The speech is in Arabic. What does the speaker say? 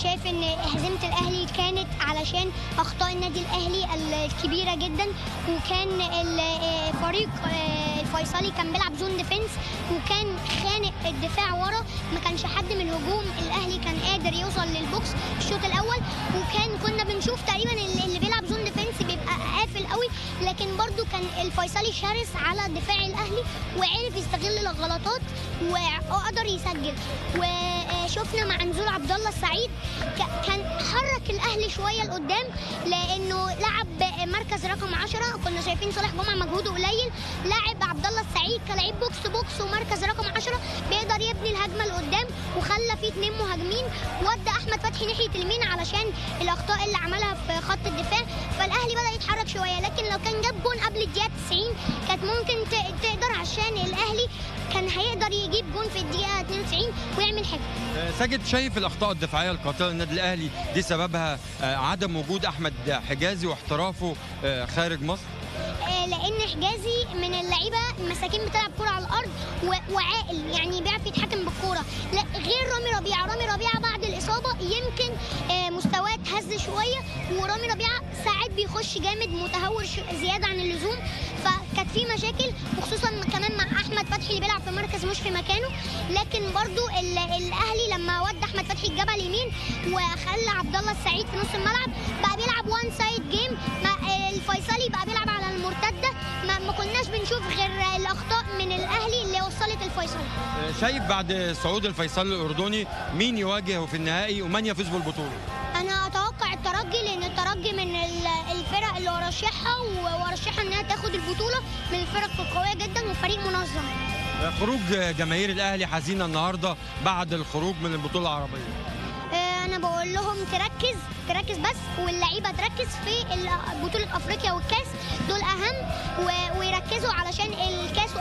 شايف ان هزيمه الاهلي كانت علشان اخطاء النادي الاهلي الكبيره جدا، وكان الفريق الفيصلي كان بيلعب زون ديفنس وكان خانق الدفاع ورا، ما كانش حد من الهجوم الاهلي كان قادر يوصل للبوكس الشوط الاول، كنا بنشوف تقريبا اللي بيلعب زون ديفنس بيبقى قافل قوي، لكن برضو كان الفيصلي شرس على دفاع الاهلي وعرف يستغل الغلطات وقدر يسجل. وشفنا مع نزول عبد الله السعيد كان حرك الاهلي شويه لقدام، لانه لعب مركز رقم 10، كنا شايفين صالح جمعه مجهوده قليل، لاعب عبد الله السعيد كلاعب بوكس تو بوكس ومركز رقم 10 بيقدر يبني الهجمه لقدام، وخلى فيه 2 مهاجمين، ودى احمد فتحي ناحيه اليمين علشان الاخطاء اللي عملها في خط الدفاع، فالاهلي بدا يتحرك شويه، لكن لو كان جاب جون قبل الدقيقه 90 كانت ممكن تقدر، عشان الاهلي كان هيقدر يجيب جون في الدقيقه 92 ويعمل حاجه. ساجد، شايف الاخطاء الدفاعيه القاتله للنادي الاهلي دي سببها عدم وجود احمد حجازي واحترافه خارج مصر؟ لان حجازي من اللعيبه المساكين بتلعب كوره على الارض وعاقل، يعني بيعرف يتحكم بالكوره، لا غير رامي ربيعه بعد الاصابه يمكن مستواه اتهز شويه، ورامي ربيعه ساعات بيخش جامد متهور زياده عن اللزوم، فكانت في مشاكل، وخصوصا كمان مع احمد فتحي اللي بيلعب في مركز مش في مكانه. لكن برضو الاهلي لما ودى احمد فتحي الجبهه اليمين وخلى عبد الله السعيد في نص الملعب بقى بيلعب وان سايد جيم، الفيصلي بقى بيلعب على المرتده، ما كناش بنشوف غير الاخطاء من الاهلي اللي وصلت الفيصلي. شايف بعد صعود الفيصلي الاردني مين يواجهه في النهائي ومن يفوز بالبطوله؟ انا اتوقع الترجي، لان الترجي من الفرق اللي ورشحها انها تاخد البطوله، من الفرق القويه جدا وفريق منظم. خروج جماهير الاهلي حزينه النهارده بعد الخروج من البطوله العربيه. انا بقول لهم تركز بس، واللعيبه تركز في بطوله افريقيا والكاس، دول اهم، ويركزوا علشان الكاس